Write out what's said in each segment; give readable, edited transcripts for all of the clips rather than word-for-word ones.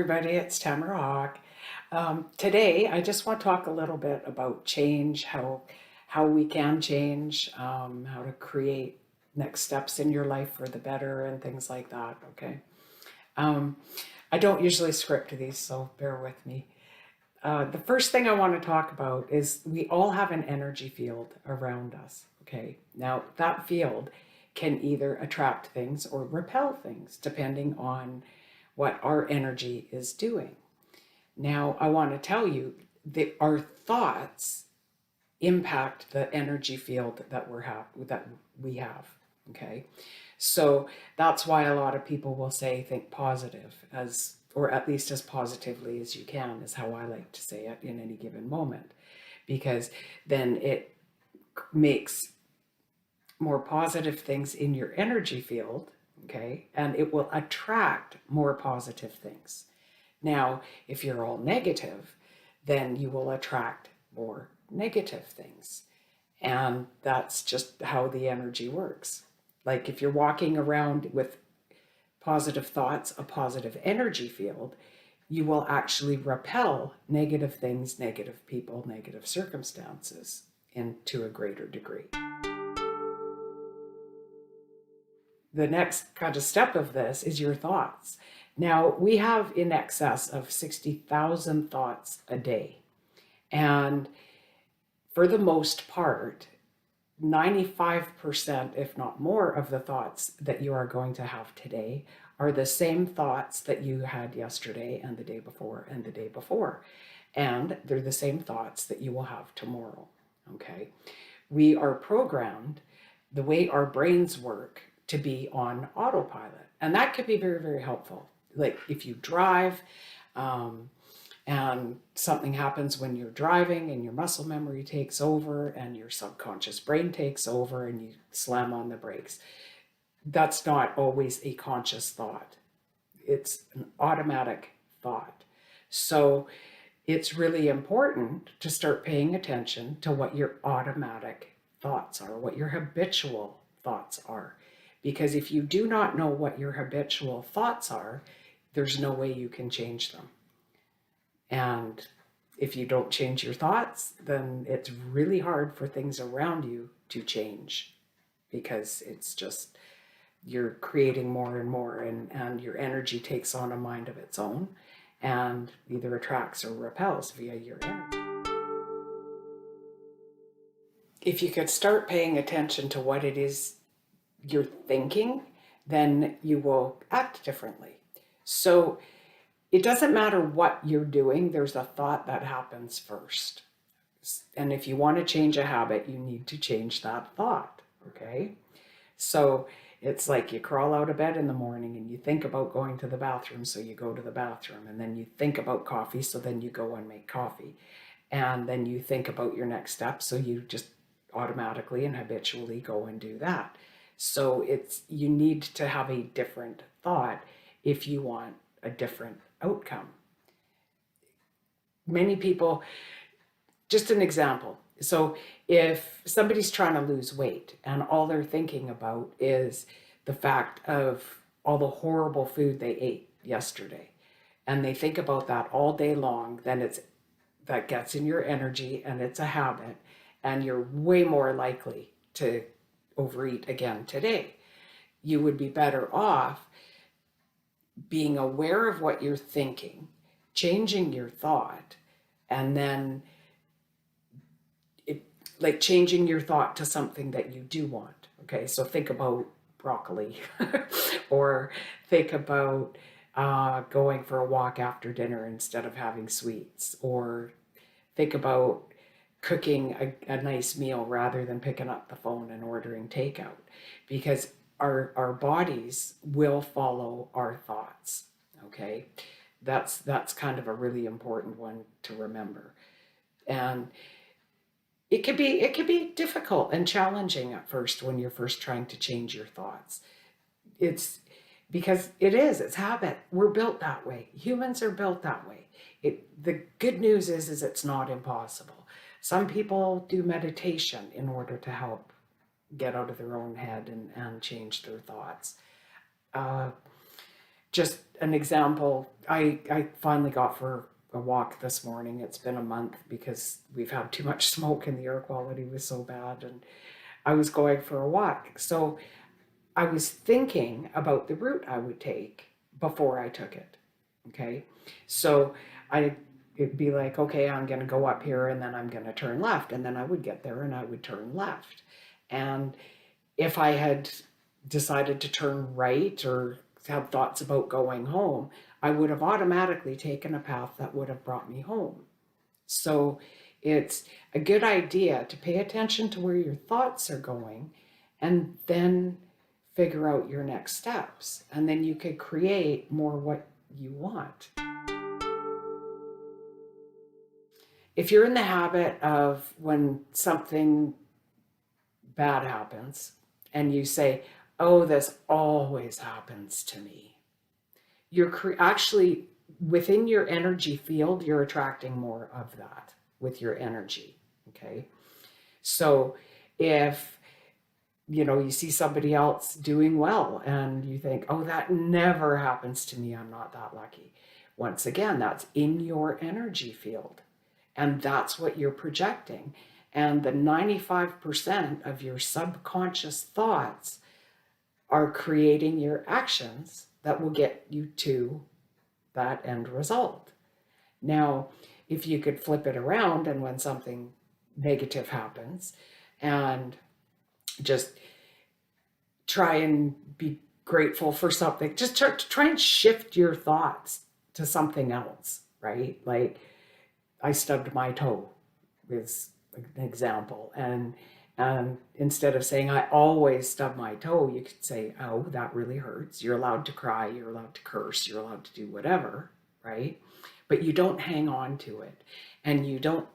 everybody, it's Tamara. Today, I just want to talk a little bit about change, how we can change, how to create next steps in your life for the better, and things like that. Okay. Um, I don't usually script these, so bear with me. The first thing I want to talk about is we all have an energy field around us. Okay. Now, that field can either attract things or repel things, depending on what our energy is doing. Now, I want to tell you that our thoughts impact the energy field that we have. Okay, so that's why a lot of people will say think positive, as or at least as positively as you can, is how I like to say it in any given moment, because then it makes more positive things in your energy field. Okay, and it will attract more positive things. Now, if you're all negative, then you will attract more negative things. And that's just how the energy works. Like if you're walking around with positive thoughts, a positive energy field, you will actually repel negative things, negative people, negative circumstances, and to a greater degree. The next kind of step of this is your thoughts. Now, we have in excess of 60,000 thoughts a day. And for the most part, 95%, if not more, of the thoughts that you are going to have today are the same thoughts that you had yesterday and the day before and the day before. And they're the same thoughts that you will have tomorrow. Okay. We are programmed the way our brains work to be on autopilot. And that could be very, very helpful. Like if you drive, and something happens when you're driving and your muscle memory takes over and your subconscious brain takes over and you slam on the brakes. That's not always a conscious thought. It's an automatic thought. So it's really important to start paying attention to what your automatic thoughts are, what your habitual thoughts are. Because if you do not know what your habitual thoughts are, there's no way you can change them. And if you don't change your thoughts, then it's really hard for things around you to change, because it's just you're creating more and more, and your energy takes on a mind of its own and either attracts or repels via your energy. If you could start paying attention to what it is you're thinking, then you will act differently. So it doesn't matter what you're doing, there's a thought that happens first. And if you want to change a habit, you need to change that thought. Okay. So it's like you crawl out of bed in the morning and you think about going to the bathroom, so you go to the bathroom, and then you think about coffee, so then you go and make coffee. And then you think about your next step, so you just automatically and habitually go and do that. So you need to have a different thought if you want a different outcome. Many people, just an example. So if somebody's trying to lose weight and all they're thinking about is the fact of all the horrible food they ate yesterday, and they think about that all day long, then that gets in your energy and it's a habit, and you're way more likely to overeat again today. You would be better off being aware of what you're thinking, changing your thought, and then like changing your thought to something that you do want. Okay, so think about broccoli or think about going for a walk after dinner instead of having sweets, or think about cooking a nice meal rather than picking up the phone and ordering takeout, because our bodies will follow our thoughts. Okay, that's kind of a really important one to remember. And it could be difficult and challenging at first when you're first trying to change your thoughts. It's because it's habit. We're built that way. Humans are built that way. The good news is it's not impossible. Some people do meditation in order to help get out of their own head and change their thoughts. just an example, I finally got for a walk this morning. It's been a month because we've had too much smoke and the air quality was so bad. And I was going for a walk. So I was thinking about the route I would take before I took it. Okay. So it'd be like, okay, I'm going to go up here and then I'm going to turn left. And then I would get there and I would turn left. And if I had decided to turn right or have thoughts about going home, I would have automatically taken a path that would have brought me home. So it's a good idea to pay attention to where your thoughts are going and then figure out your next steps. And then you could create more what you want. If you're in the habit of when something bad happens and you say, oh, this always happens to me, you're actually within your energy field, you're attracting more of that with your energy. Okay. So if you see somebody else doing well and you think, oh, that never happens to me, I'm not that lucky. Once again, that's in your energy field. And that's what you're projecting. And the 95% of your subconscious thoughts are creating your actions that will get you to that end result. Now, if you could flip it around and when something negative happens and just try and be grateful for something, just try and shift your thoughts to something else, right? Like I stubbed my toe is an example. And instead of saying, I always stub my toe, you could say, oh, that really hurts. You're allowed to cry. You're allowed to curse. You're allowed to do whatever, right? But you don't hang on to it. And you don't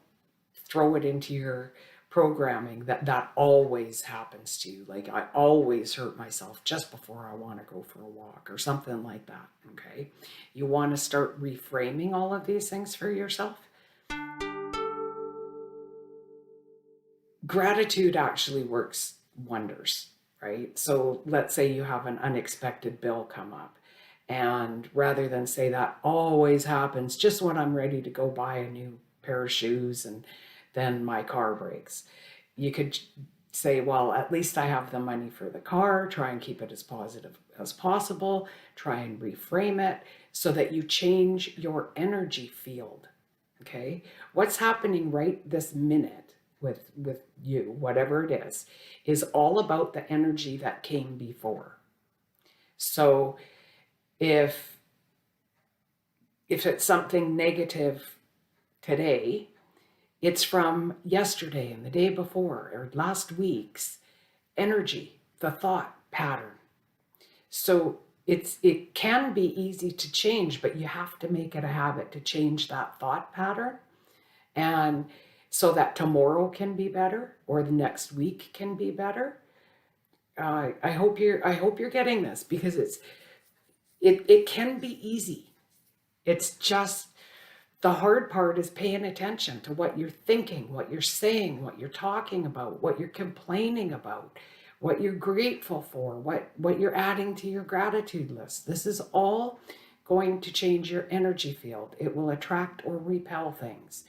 throw it into your programming that always happens to you. Like I always hurt myself just before I want to go for a walk or something like that, okay? You want to start reframing all of these things for yourself. Gratitude actually works wonders, right? So let's say you have an unexpected bill come up, and rather than say that always happens just when I'm ready to go buy a new pair of shoes and then my car breaks, you could say, well, at least I have the money for the car. Try and keep it as positive as possible. Try and reframe it so that you change your energy field. Okay, what's happening right this minute with you, whatever it is all about the energy that came before. So if it's something negative today, it's from yesterday and the day before or last week's energy, the thought pattern. So it can be easy to change, but you have to make it a habit to change that thought pattern, and so that tomorrow can be better or the next week can be better. I hope you're getting this, because it can be easy. It's just the hard part is paying attention to what you're thinking, what you're saying, what you're talking about, what you're complaining about, what you're grateful for, what you're adding to your gratitude list. This is all going to change your energy field. It will attract or repel things.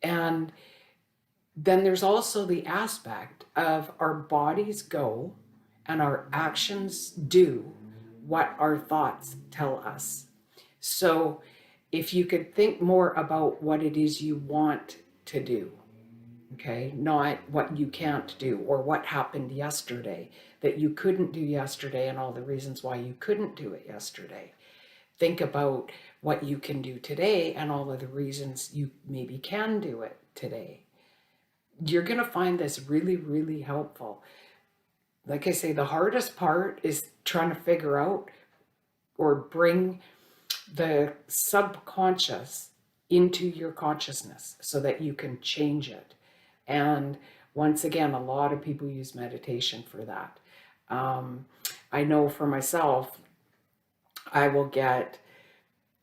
And then there's also the aspect of our bodies go and our actions do what our thoughts tell us. So if you could think more about what it is you want to do, okay, not what you can't do or what happened yesterday that you couldn't do yesterday and all the reasons why you couldn't do it yesterday. Think about what you can do today and all of the reasons you maybe can do it today. You're going to find this really, really helpful. Like I say, the hardest part is trying to figure out or bring the subconscious into your consciousness so that you can change it. And once again, a lot of people use meditation for that. I know for myself, I will get,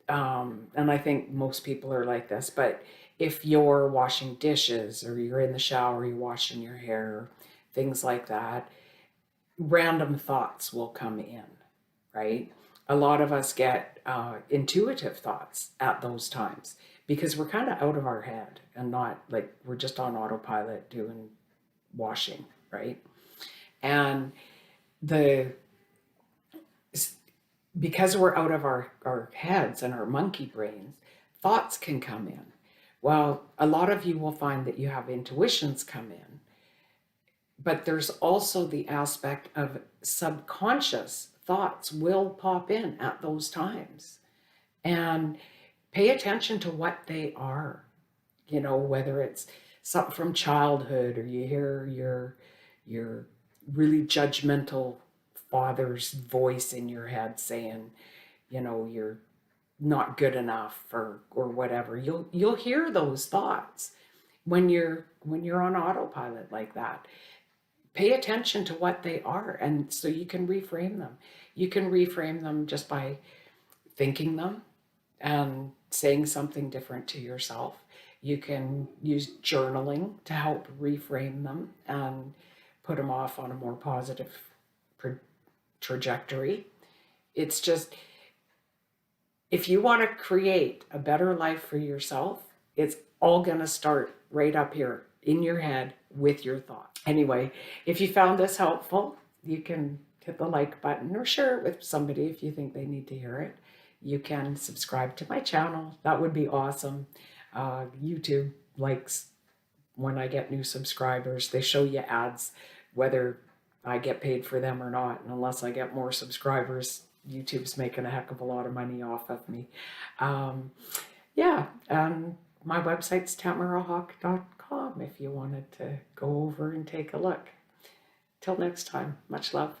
and I think most people are like this, but if you're washing dishes or you're in the shower, you're washing your hair, things like that, random thoughts will come in, right? a lot of us get intuitive thoughts at those times because we're kind of out of our head and not like we're just on autopilot doing washing, right? And the because we're out of our heads and our monkey brains, thoughts can come in. Well, a lot of you will find that you have intuitions come in, but there's also the aspect of subconscious thoughts will pop in at those times. And pay attention to what they are, whether it's something from childhood or you hear your really judgmental father's voice in your head saying, you're not good enough or whatever. You'll hear those thoughts when you're on autopilot like that. Pay attention to what they are, and so you can reframe them. You can reframe them just by thinking them and saying something different to yourself. You can use journaling to help reframe them and put them off on a more positive trajectory. It's just, if you want to create a better life for yourself, it's all going to start right up here in your head with your thoughts. Anyway, if you found this helpful, you can hit the like button or share it with somebody if you think they need to hear it. You can subscribe to my channel. That would be awesome. YouTube likes when I get new subscribers. They show you ads, whether I get paid for them or not. And unless I get more subscribers, YouTube's making a heck of a lot of money off of me. My website's tamarahawk.com if you wanted to go over and take a look. Till next time, much love.